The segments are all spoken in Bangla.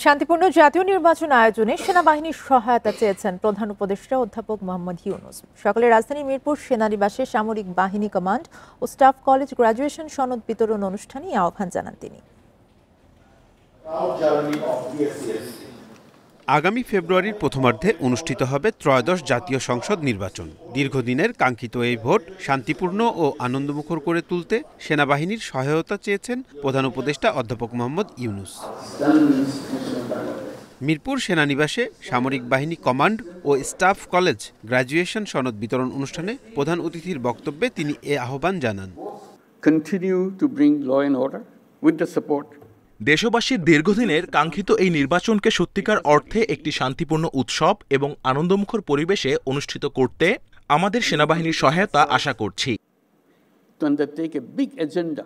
শান্তিপূর্ণ জাতীয় নির্বাচন আয়োজনে সেনাবাহিনীর সহায়তা চেয়েছেন প্রধান উপদেষ্টা অধ্যাপক মোহাম্মদ ইউনূস। সকালে রাজধানী মিরপুর সেনানিবাসে সামরিক বাহিনী কমান্ড ও স্টাফ কলেজ গ্র্যাজুয়েশন সনদ বিতরণ অনুষ্ঠানে এই আহ্বান জানান তিনি। আগামী ফেব্রুয়ারির প্রথমার্ধে অনুষ্ঠিত হবে ত্রয়োদশ জাতীয় সংসদ নির্বাচন। দীর্ঘদিনের কাঙ্ক্ষিত এই ভোট শান্তিপূর্ণ ও আনন্দমুখর করে তুলতে সেনাবাহিনীর সহায়তা চেয়েছেন প্রধান উপদেষ্টা অধ্যাপক মোহাম্মদ ইউনূস। মিরপুর সেনানিবাসে সামরিক বাহিনী কমান্ড ও স্টাফ কলেজ গ্র্যাজুয়েশন সনদ বিতরণ অনুষ্ঠানে প্রধান অতিথির বক্তব্যে তিনি এ আহ্বান জানান। Continue to bring law and order with the support. দেশবাসীর দীর্ঘদিনের কাঙ্ক্ষিত এই নির্বাচনকে সত্যিকার অর্থে একটি শান্তিপূর্ণ উৎসব এবং আনন্দমুখর পরিবেশে অনুষ্ঠিত করতে আমাদের সেনাবাহিনীর সহায়তা আশা করছি। To undertake a big agenda.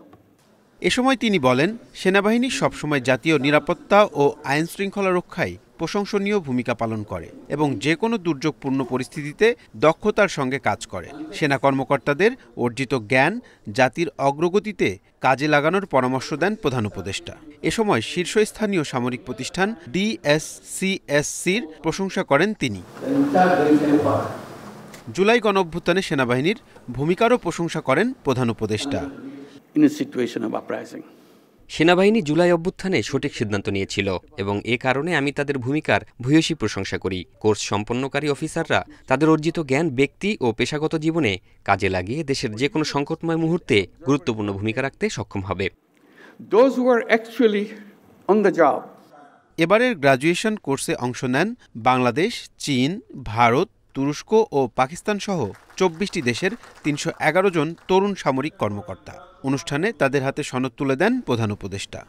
এ সময় তিনি বলেন, সেনাবাহিনী সবসময় জাতীয় নিরাপত্তা ও আইন শৃঙ্খলা রক্ষায় প্রশংসনীয় ভূমিকা পালন করে এবং যে কোনো দুর্যোগপূর্ণ পরিস্থিতিতে দক্ষতার সঙ্গে কাজ করে। সেনা কর্মকর্তাদের অর্জিত জ্ঞান জাতির অগ্রগতিতে কাজে লাগানোর পরামর্শ দেন প্রধান উপদেষ্টা। এ সময় শীর্ষস্থানীয় সামরিক প্রতিষ্ঠান ডিএসসিএসসির প্রশংসা করেন তিনি। জুলাই গণঅভ্যুত্থানে সেনাবাহিনীর ভূমিকারও প্রশংসা করেন প্রধান উপদেষ্টা। In a situation of uprising. সেনাবাহিনী জুলাই অভ্যুত্থানে সঠিক সিদ্ধান্ত নিয়েছিল এবং এ কারণে আমি তাদের ভূমিকার ভূয়সী প্রশংসা করি। কোর্স সম্পন্নকারী অফিসাররা তাদের অর্জিত জ্ঞান ব্যক্তি ও পেশাগত জীবনে কাজে লাগিয়ে দেশের যে কোনো সংকটময় মুহূর্তে গুরুত্বপূর্ণ ভূমিকা রাখতে সক্ষম হবে। Those who are actually on the job. এবারের গ্র্যাজুয়েশন কোর্সে অংশ নেন বাংলাদেশ, চীন, ভারত, তুরস্ক ও পাকিস্তান সহ ২৪টি দেশের ৩১১ জন তরুণ সামরিক কর্মকর্তা। অনুষ্ঠানে তাদের হাতে সনদ তুলে দেন প্রধান উপদেষ্টা।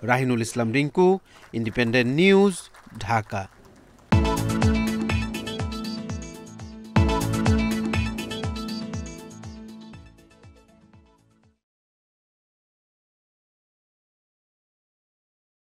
রাহিনুল ইসলাম রিঙ্কু, ইন্ডিপেন্ডেন্ট নিউজ, ঢাকা।